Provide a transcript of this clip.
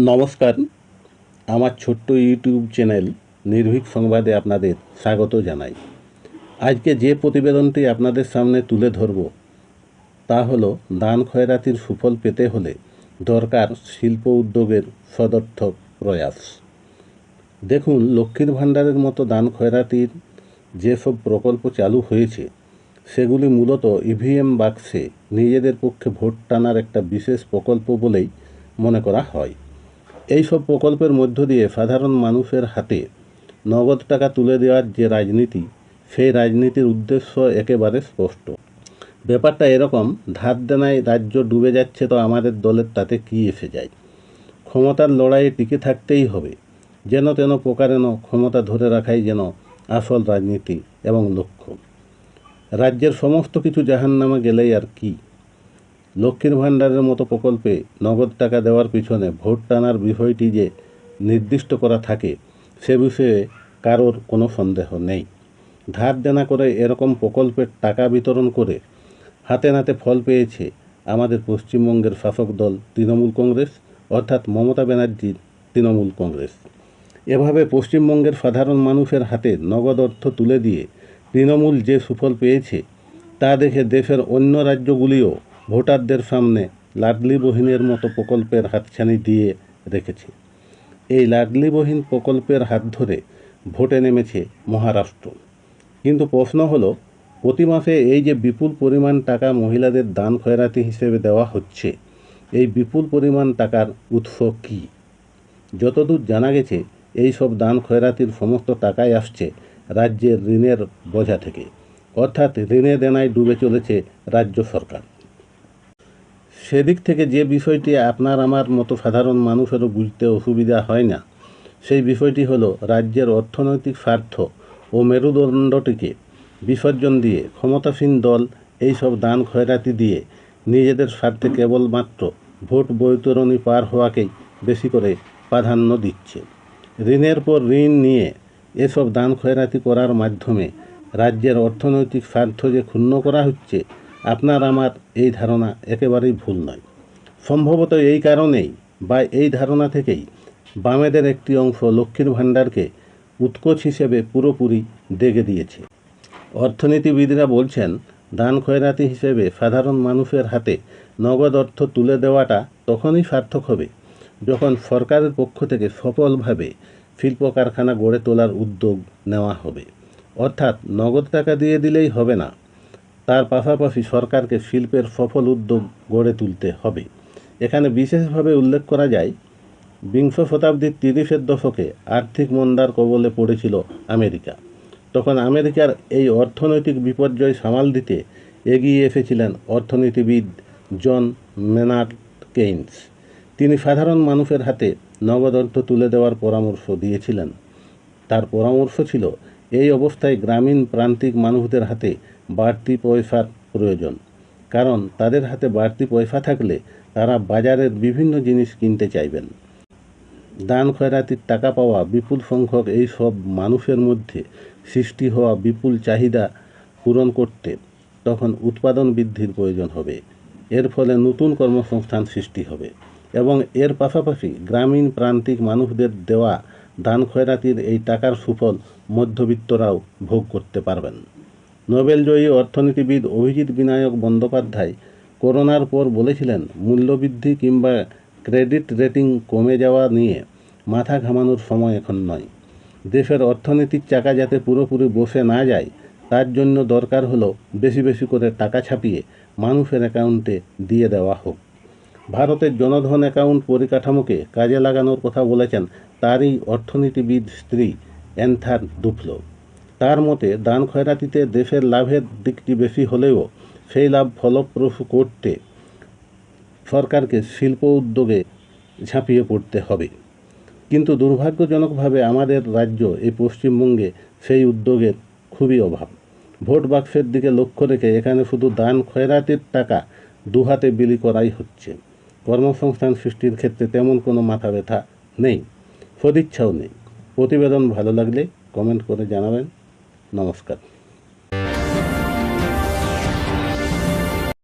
নমস্কার, আমার ছোট্ট ইউটিউব চ্যানেল নির্ভীক সংবাদে আপনাদের স্বাগত জানাই। আজকে যে প্রতিবেদনটি আপনাদের সামনে তুলে ধরব তা হলো দান খয়রাতির সুফল পেতে হলে দরকার শিল্প উদ্যোগের সদর্থক প্রয়াস। দেখুন, লক্ষ্মীর ভাণ্ডারের মতো দান খয়রাতির যেসব প্রকল্প চালু হয়েছে সেগুলি মূলত ইভিএম বাক্সে নিজেদের পক্ষে ভোট টানার একটা বিশেষ প্রকল্প বলেই মনে করা হয়। এই সব প্রকল্পের মধ্য দিয়ে সাধারণ মানুষের হাতে নগদ টাকা তুলে দেওয়ার যে রাজনীতি, সেই রাজনীতির উদ্দেশ্য একেবারে স্পষ্ট। ব্যাপারটা এরকম, ধার দেনায় রাজ্য ডুবে যাচ্ছে তো আমাদের দলের তাতে কী এসে যায়। ক্ষমতার লড়াইয়ে টিকে থাকতেই হবে, যেন তেন প্রকারেণ ক্ষমতা ধরে রাখাই যেন আসল রাজনীতি এবং লক্ষ্য। রাজ্যের সমস্ত কিছু জাহান্নামে গেলেই আর কি। লক্ষ্মীর ভাণ্ডারের মতো প্রকল্পে নগদ টাকা দেওয়ার পিছনে ভোট টানার বিষয়টি যে নির্দিষ্ট করা থাকে সে বিষয়ে কারোর কোনো সন্দেহ নেই। ধার দেনা করে এরকম প্রকল্পের টাকা বিতরণ করে হাতে নাতে ফল পেয়েছে আমাদের পশ্চিমবঙ্গের শাসক দল তৃণমূল কংগ্রেস, অর্থাৎ মমতা ব্যানার্জির তৃণমূল কংগ্রেস। এভাবে পশ্চিমবঙ্গের সাধারণ মানুষের হাতে নগদ অর্থ তুলে দিয়ে তৃণমূল যে সুফল পেয়েছে তা দেখে দেশের অন্য রাজ্যগুলিও ভোটারদের সামনে লাডলি বহিনের মতো প্রকল্পের হাতছানি দিয়ে রেখেছে। এই লাডলি বহিন প্রকল্পের হাত ধরে ভোটে নেমেছে মহারাষ্ট্র। কিন্তু প্রশ্ন হলো, প্রতি মাসে এই যে বিপুল পরিমাণ টাকা মহিলাদের দান খয়রাতি হিসেবে দেওয়া হচ্ছে, এই বিপুল পরিমাণ টাকার উৎস কী? যতদূর জানা গেছে, এই সব দান খয়রাতির সমস্ত টাকাই আসছে রাজ্যের ঋণের বোঝা থেকে, অর্থাৎ ঋণে দেনায় ডুবে চলেছে রাজ্য সরকার। সেদিক থেকে যে বিষয়টি আপনার আমার মতো সাধারণ মানুষেরও বুঝতে অসুবিধা হয় না, সেই বিষয়টি হলো রাজ্যের অর্থনৈতিক স্বার্থ ও মেরুদণ্ডটিকে বিসর্জন দিয়ে ক্ষমতাসীন দল এই সব দান খয়রাতি দিয়ে নিজেদের স্বার্থে কেবলমাত্র ভোট বৈতরণী পার হওয়াকেই বেশি করে প্রাধান্য দিচ্ছে। ঋণের পর ঋণ নিয়ে এসব দান খয়রাতি করার মাধ্যমে রাজ্যের অর্থনৈতিক স্বার্থ যে ক্ষুণ্ণ করা হচ্ছে, আপনার আমার এই ধারণা একেবারেই ভুল নয়। সম্ভবত এই কারণেই বা এই ধারণা থেকেই বামেদের একটি অংশ লক্ষ্মীর ভাণ্ডারকে উৎকোচ হিসেবে পুরোপুরি দেগে দিয়েছে। অর্থনীতিবিদরা বলছেন, দান খয়রাতি হিসেবে সাধারণ মানুষের হাতে নগদ অর্থ তুলে দেওয়াটা তখনই সার্থক হবে যখন সরকারের পক্ষ থেকে সফলভাবে শিল্প কারখানা গড়ে তোলার উদ্যোগ নেওয়া হবে। অর্থাৎ নগদ টাকা দিয়ে দিলেই হবে না, তার পাশাপাশি সরকারকে শিল্পের সফল উদ্যোগ গড়ে তুলতে হবে। এখানে বিশেষভাবে উল্লেখ করা যায়, বিংশ শতাব্দীর 30-এর দশকে আর্থিক মন্দার কবলে পড়েছিল আমেরিকা। তখন আমেরিকার এই অর্থনৈতিক বিপর্যয় সামাল দিতে এগিয়ে এসেছিলেন অর্থনীতিবিদ জন মেনার্ড কেইনস। তিনি সাধারণ মানুষের হাতে নগদ অর্থ তুলে দেওয়ার পরামর্শ দিয়েছিলেন। তার পরামর্শ ছিল, এই অবস্থায় গ্রামীণ প্রান্তিক মানুষদের হাতে বাড়তি পয়সার প্রয়োজন, কারণ তাদের হাতে বাড়তি পয়সা থাকলে তারা বাজারের বিভিন্ন জিনিস কিনতে চাইবেন। দান খয়রাতির টাকা পাওয়া বিপুল সংখ্যক এই সব মানুষের মধ্যে সৃষ্টি হওয়া বিপুল চাহিদা পূরণ করতে তখন উৎপাদন বৃদ্ধির প্রয়োজন হবে। এর ফলে নতুন কর্মসংস্থান সৃষ্টি হবে এবং এর পাশাপাশি গ্রামীণ প্রান্তিক মানুষদের দেওয়া দান খয়রাতির এই টাকার সুফল মধ্যবিত্তরাও ভোগ করতে পারবেন। নোবেলজয়ী অর্থনীতিবিদ অভিজিৎ বিনায়ক বন্দ্যোপাধ্যায় করোনার পর বলেছিলেন, মূল্যবৃদ্ধি কিংবা ক্রেডিট রেটিং কমে যাওয়া নিয়ে মাথা ঘামানোর সময় এখন নয়। দেশের অর্থনীতির চাকা যাতে পুরোপুরি বসে না যায়, তার জন্য দরকার হলো বেশি বেশি করে টাকা ছাপিয়ে মানুষের অ্যাকাউন্টে দিয়ে দেওয়া হোক। ভারতের জনধন অ্যাকাউন্ট পরিকাঠামোকে কাজে লাগানোর কথা বলেছেন তারই অর্থনীতিবিদ স্ত্রী অ্যান্থার ডুফ্লো। তার মতে, দান খয়রাতিতে দেশের লাভের দিকটি বেশি হলেও সেই লাভ ফলপ্রসূ করতে সরকারকে শিল্প উদ্যোগে ঝাঁপিয়ে পড়তে হবে। কিন্তু দুর্ভাগ্যজনকভাবে আমাদের রাজ্য এই পশ্চিমবঙ্গে সেই উদ্যোগের খুবই অভাব। ভোট বাক্সের দিকে লক্ষ্য রেখে এখানে শুধু দান খয়রাতির টাকা দুহাতে বিলি করাই হচ্ছে। কর্মসংস্থান সৃষ্টির ক্ষেত্রে তেমন কোনো মাথা ব্যথা নেই, সদিচ্ছাও নেই। প্রতিবেদন ভালো লাগলে কমেন্ট করে জানাবেন। নমস্কার।